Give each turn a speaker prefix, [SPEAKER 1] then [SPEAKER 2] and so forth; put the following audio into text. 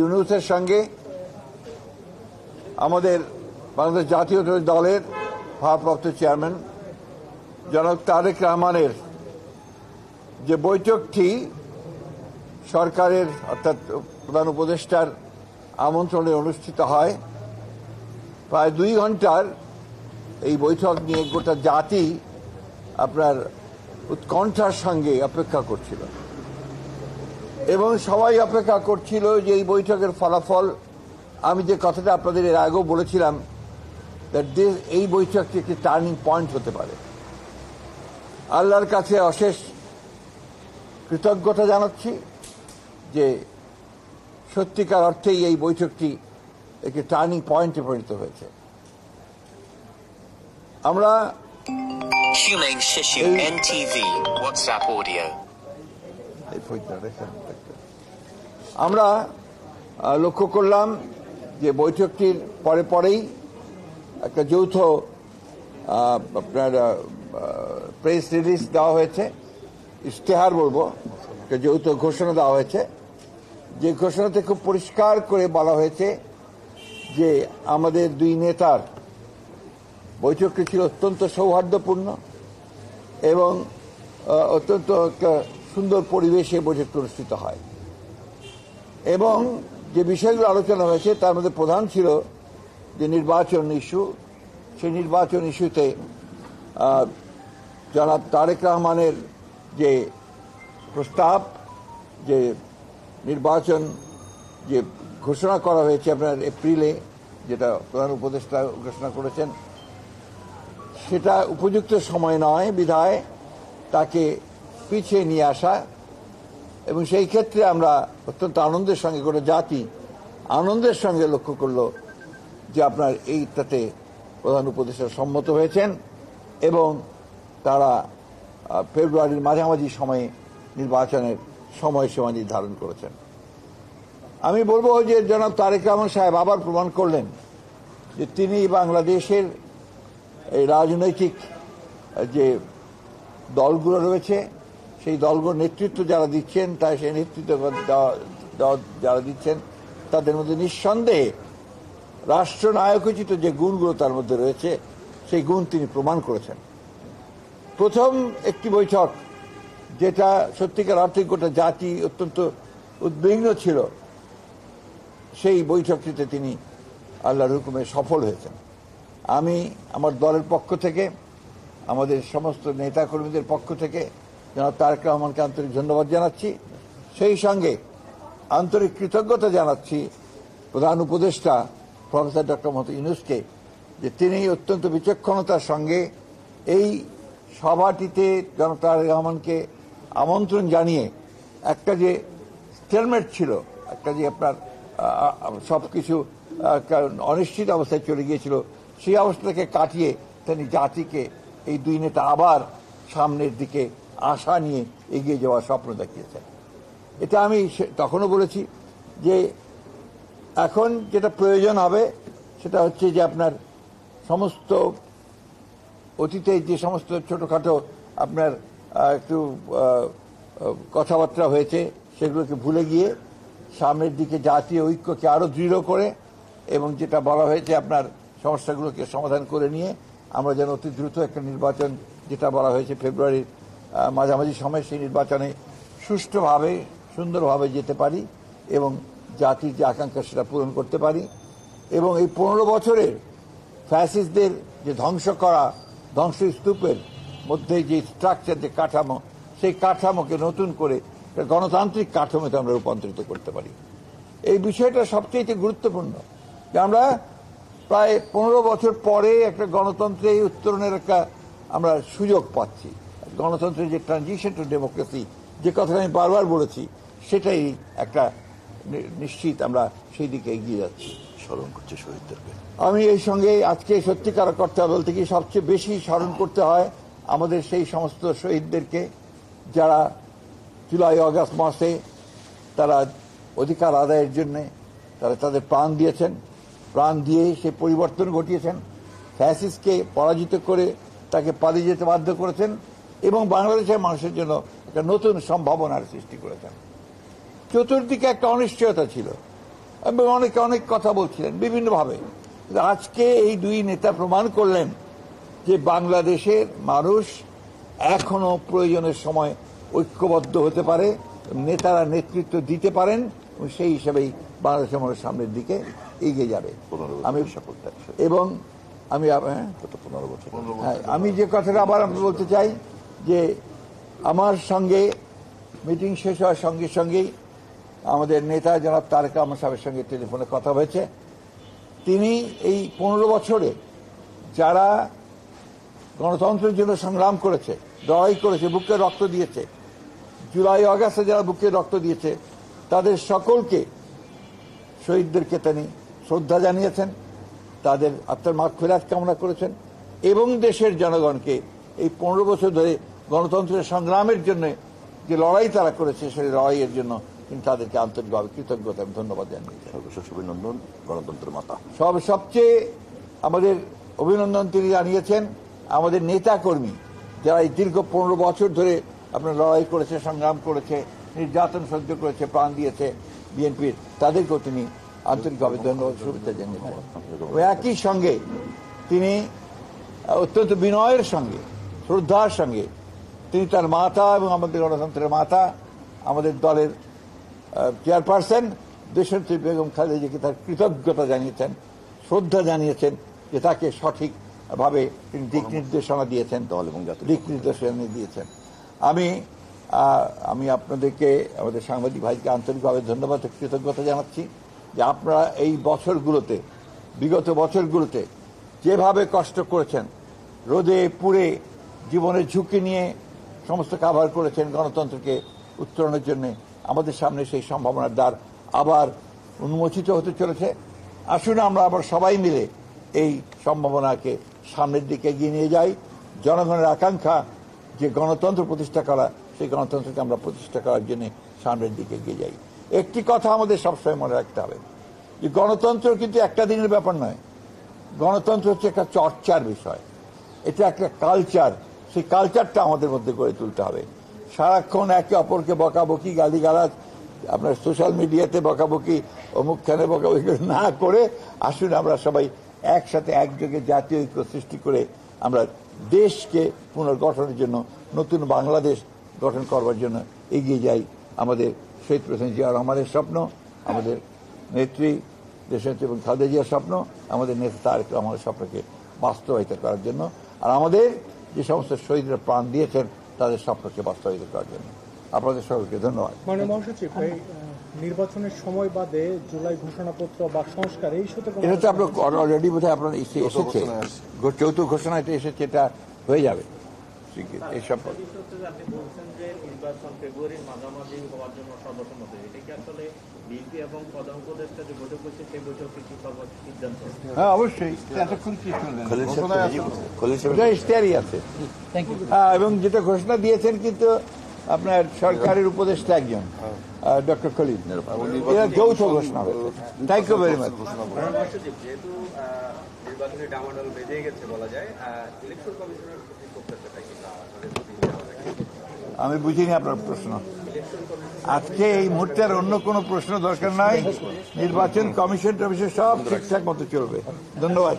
[SPEAKER 1] ইউনূসের সঙ্গে আমাদের বাংলাদেশ জাতীয় দলের ভারপ্রাপ্ত চেয়ারম্যান জনাব তারেক রহমানের যে বৈঠকটি সরকারের অর্থাৎ প্রধান উপদেষ্টার আমন্ত্রণে অনুষ্ঠিত হয়, প্রায় 2 ঘন্টার এই বৈঠক নিয়ে গোটা জাতি আপনার উৎকণ্ঠার সঙ্গে অপেক্ষা করছিল এবং সবাই অপেক্ষা করছিল যে এই বৈঠকের ফলাফল। আমি যে কথাটা আপনাদের এর আগেও বলেছিলাম, এই বৈঠকটি একটি টার্নিং পয়েন্ট হতে পারে। আল্লাহর কাছে অশেষ কৃতজ্ঞতা জানাচ্ছি যে সত্যিকার অর্থেই এই বৈঠকটি একটি টার্নিং পয়েন্টে পরিণত হয়েছে। আমরা আমরা লক্ষ্য করলাম যে বৈঠকটির পরেই একটা যৌথ আপনার প্রেস রিলিজ দেওয়া হয়েছে, ইশতেহার বলবো, একটা যৌথ ঘোষণা দেওয়া হয়েছে। যে ঘোষণাতে খুব পরিষ্কার করে বলা হয়েছে যে আমাদের 2 নেতার বৈঠকটি ছিল অত্যন্ত সৌহার্দ্যপূর্ণ এবং অত্যন্ত একটা সুন্দর পরিবেশে বৈঠকটি অনুষ্ঠিত হয় এবং যে বিষয়গুলো আলোচনা হয়েছে তার মধ্যে প্রধান ছিল যে নির্বাচন ইস্যু। সেই নির্বাচন ইস্যুতে জনাব তারেক রহমানের যে প্রস্তাব, যে নির্বাচন যে ঘোষণা করা হয়েছে আপনার এপ্রিলে, যেটা প্রধান উপদেষ্টা ঘোষণা করেছেন, সেটা উপযুক্ত সময় নয় বিধায় তাকে পিছিয়ে নিয়ে আসা। এবং সেই ক্ষেত্রে আমরা অত্যন্ত আনন্দের সঙ্গে, গোটা জাতি আনন্দের সঙ্গে লক্ষ্য করল যে আপনার এইটাতে প্রধান উপদেষ্টা সম্মত হয়েছেন এবং তারা ফেব্রুয়ারির মাঝামাঝি সময়ে নির্বাচনের সময়সীমা নির্ধারণ করেছেন। আমি বলবো যে জনাব তারেক রহমান সাহেব আবার প্রমাণ করলেন যে তিনি বাংলাদেশের এই রাজনৈতিক যে দলগুলো রয়েছে, সেই দলগুলোর নেতৃত্ব যারা দিচ্ছেন, তাই সেই নেতৃত্ব যারা দিচ্ছেন তাদের মধ্যে নিঃসন্দেহে রাষ্ট্রনায়কোচিত যে গুণগুলো তার মধ্যে রয়েছে, সেই গুণ তিনি প্রমাণ করেছেন। প্রথম একটি বৈঠক যেটা সত্যিকার অর্থে গোটা জাতি অত্যন্ত উদ্বিগ্ন ছিল, সেই বৈঠকটিতে তিনি আল্লাহর হুকুমে সফল হয়েছেন। আমি আমার দলের পক্ষ থেকে, আমাদের সমস্ত নেতাকর্মীদের পক্ষ থেকে জনাব তারেক রহমানকে আন্তরিক ধন্যবাদ জানাচ্ছি। সেই সঙ্গে আন্তরিক কৃতজ্ঞতা জানাচ্ছি প্রধান উপদেষ্টা প্রফেসর ডক্টর মোহাম্মদ ইউনূসকে, যে তিনি অত্যন্ত বিচক্ষণতার সঙ্গে এই সভাটিতে জনাব তারেক রহমানকে আমন্ত্রণ জানিয়ে একটা যে স্টেলমেট ছিল, একটা যে আপনার সবকিছু অনিশ্চিত অবস্থায় চলে গিয়েছিল, সেই অবস্থাকে কাটিয়ে তিনি জাতিকে এই 2 নেতা আবার সামনের দিকে আশা নিয়ে এগিয়ে যাওয়ার স্বপ্ন দেখিয়েছেন। এটা আমি তখনও বলেছি যে এখন যেটা প্রয়োজন হবে সেটা হচ্ছে যে আপনার সমস্ত অতীতে যে সমস্ত ছোটখাটো আপনার একটু কথাবার্তা হয়েছে সেগুলোকে ভুলে গিয়ে সামনের দিকে জাতীয় ঐক্যকে আরো দৃঢ় করে এবং যেটা বলা হয়েছে আপনার সমস্যাগুলোকে সমাধান করে নিয়ে আমরা যেন অতি দ্রুত একটা নির্বাচন, যেটা বলা হয়েছে ফেব্রুয়ারির মাঝামাঝি সময়, সেই নির্বাচনে সুষ্ঠুভাবে সুন্দরভাবে যেতে পারি এবং জাতির যে আকাঙ্ক্ষা সেটা পূরণ করতে পারি এবং এই 15 বছরের ফ্যাসিস্টদের যে ধ্বংস করা ধ্বংসস্তূপের মধ্যে যে স্ট্রাকচার, যে কাঠামো, সেই কাঠামোকে নতুন করে গণতান্ত্রিক কাঠামোতে আমরা রূপান্তরিত করতে পারি। এই বিষয়টা সবচেয়ে গুরুত্বপূর্ণ যে আমরা প্রায় 15 বছর পরে একটা গণতন্ত্রে উত্তরণের একটা আমরা সুযোগ পাচ্ছি। গণতন্ত্রের যে ট্রানজিশন টু ডেমোক্রেসি, যে কথাটা আমি বারবার বলেছি, সেটাই একটা নিশ্চিত আমরা সেই দিকে এগিয়ে যাচ্ছি।
[SPEAKER 2] স্মরণ করছে শহীদদেরকে।
[SPEAKER 1] আমি এই সঙ্গে আজকে সত্যিকার করতে বলতে কি সবচেয়ে বেশি স্মরণ করতে হয় আমাদের সেই সমস্ত শহীদদেরকে যারা জুলাই আগস্ট মাসে তারা অধিকার আদায়ের জন্য তারা তাদের প্রাণ দিয়েছেন, প্রাণ দিয়ে সে পরিবর্তন ঘটিয়েছেন, ফ্যাসিস্টকে পরাজিত করে তাকে পালিয়ে যেতে বাধ্য করেছেন এবং বাংলাদেশের মানুষের জন্য একটা নতুন সম্ভাবনার সৃষ্টি করেছেন। চতুর্দিকে একটা অনিশ্চয়তা ছিল এবং অনেকে অনেক কথা বলছিলেন বিভিন্নভাবে। আজকে এই দুই নেতা প্রমাণ করলেন যে বাংলাদেশের মানুষ এখনো প্রয়োজনের সময় ঐক্যবদ্ধ হতে পারে, নেতারা নেতৃত্ব দিতে পারেন এবং সেই হিসাবেই বাংলাদেশের মানুষ সামনের দিকে এগিয়ে যাবে। আমি এবং আমি আমি যে কথাটা আবার আমি বলতে চাই যে আমার সঙ্গে মিটিং শেষ হওয়ার সঙ্গে সঙ্গেই আমাদের নেতা জনাব তারেক রহমান সাহেবের সঙ্গে টেলিফোনে কথা হয়েছে। তিনি এই 15 বছরে যারা গণতন্ত্রের জন্য সংগ্রাম করেছে, লড়াই করেছে, বুকে রক্ত দিয়েছে, জুলাই আগস্টে যারা বুকে রক্ত দিয়েছে, তাদের সকলকে, শহীদদেরকে তিনি শ্রদ্ধা জানিয়েছেন, তাদের আত্মার মাগফিরাত কামনা করেছেন এবং দেশের জনগণকে এই 15 বছর ধরে গণতন্ত্রের সংগ্রামের জন্য যে লড়াই তারা করেছে সেই লড়াইয়ের জন্য তিনি তাদেরকে আন্তরিকভাবে কৃতজ্ঞতা এবং ধন্যবাদ জানিয়েছেন।
[SPEAKER 2] সর্বশেষ অভিনন্দন গণতন্ত্রের মাতা।
[SPEAKER 1] সবচেয়ে আমাদের অভিনন্দন তিনি জানিয়েছেন আমাদের নেতা কর্মী যারা এই দীর্ঘ 15 বছর ধরে আপনার লড়াই করেছে, সংগ্রাম করেছে, নির্যাতন সহ্য করেছে, প্রাণ দিয়েছে বিএনপির, তাদেরকেও তিনি আন্তরিকভাবে ধন্যবাদ শুভেচ্ছা জানিয়েছেন। একই সঙ্গে তিনি অত্যন্ত বিনয়ের সঙ্গে, শ্রদ্ধার সঙ্গে তিনি তার মাতা এবং আমাদের গণতন্ত্রের মাতা, আমাদের দলের চেয়ারপারসন দেশনেত্রী বেগম খালেদা জিয়াকে তার কৃতজ্ঞতা জানিয়েছেন, শ্রদ্ধা জানিয়েছেন যে তাকে সঠিকভাবে তিনি দিক নির্দেশনা দিয়েছেন, দল এবং দিক নির্দেশনা দিয়েছেন। আমি আপনাদেরকে, আমাদের সাংবাদিক ভাইকে আন্তরিকভাবে ধন্যবাদ ও কৃতজ্ঞতা জানাচ্ছি যে আপনারা এই বছরগুলোতে, বিগত বছরগুলোতে যেভাবে কষ্ট করেছেন, রোদে পুড়ে জীবনের ঝুঁকি নিয়ে সমস্ত কাভার করেছেন গণতন্ত্রকে উত্তরণের জন্য, আমাদের সামনে সেই সম্ভাবনার দ্বার আবার উন্মোচিত হতে চলেছে। আসুন আমরা আবার সবাই মিলে এই সম্ভাবনাকে সামনের দিকে এগিয়ে নিয়ে যাই। জনগণের আকাঙ্ক্ষা যে গণতন্ত্র প্রতিষ্ঠা করা, সেই গণতন্ত্রকে আমরা প্রতিষ্ঠা করার জন্য সামনের দিকে এগিয়ে যাই। একটি কথা আমাদের সবসময় মনে রাখতে হবে যে গণতন্ত্র কিন্তু একটা দিনের ব্যাপার নয়, গণতন্ত্র হচ্ছে একটা চর্চার বিষয়, এটা একটা কালচার। সেই কালচারটা আমাদের মধ্যে গড়ে তুলতে হবে। সারাক্ষণ একে অপরকে বকাবকি, গালিগালাজ, আপনার সোশ্যাল মিডিয়াতে বকাবকি, অমুকখানে বকাবকি না করে আসুন আমরা সবাই একসাথে একযোগে জাতীয় ঐক্য সৃষ্টি করে আমরা দেশকে পুনর্গঠনের জন্য, নতুন বাংলাদেশ গঠন করবার জন্য এগিয়ে যাই। আমাদের শহীদ প্রেসিডেন্ট জিয়া রহমানের স্বপ্ন, আমাদের নেত্রী দেশনেত্রী এবং খালেদা জিয়ার স্বপ্ন, আমাদের নেতা তারেক রহমানের স্বপ্নকে বাস্তবায়িত করার জন্য, আর আমাদের যে সমস্ত শহীদরা প্রাণ দিয়েছেন তাদের স্বপ্নকে বাস্তবায়িত করার জন্য। আপনাদের সকলকে ধন্যবাদ।
[SPEAKER 3] মাননীয় মহাসচিব, নির্বাচনের সময় বাদে জুলাই ঘোষণাপত্র বা সংস্কার এই ইস্যুতে
[SPEAKER 1] এটা তো আপনার অলরেডি বোধহয় আপনার এসেছে, চৌথ ঘোষণা এটা এসেছে, এটা হয়ে যাবে এইসব।
[SPEAKER 4] আপনি বলছেন যে নির্বাচন ফেব্রুয়ারির মাঝামাঝি হওয়ার জন্য সর্বসম্মত, এটা কি আসলে বিএনপি এবং প্রধান উপদেষ্টা যে বৈঠক হচ্ছে সেই বৈঠকে কি সর্বোচ্চ সিদ্ধান্ত?
[SPEAKER 1] হ্যাঁ অবশ্যই, এতক্ষণ কি শুনলেন, ইশতেহারই আছে। হ্যাঁ, এবং যেটা ঘোষণা দিয়েছেন কিন্তু আপনার সরকারের উপদেষ্টা একজন ডক্টর খলিল, এরা যৌথ ঘোষণা হয়েছে। Thank you very much.
[SPEAKER 4] যেহেতু নির্বাচনের ডামাডোল বেঁধে গেছে বলা যায়, ইলেকশন কমিশনের
[SPEAKER 1] আমি বুঝিনি আপনার প্রশ্ন। আজকে এই মুহূর্তে আর অন্য কোনো প্রশ্ন দরকার নাই। নির্বাচন কমিশন টমিশন সব ঠিকঠাক মতো চলবে। ধন্যবাদ।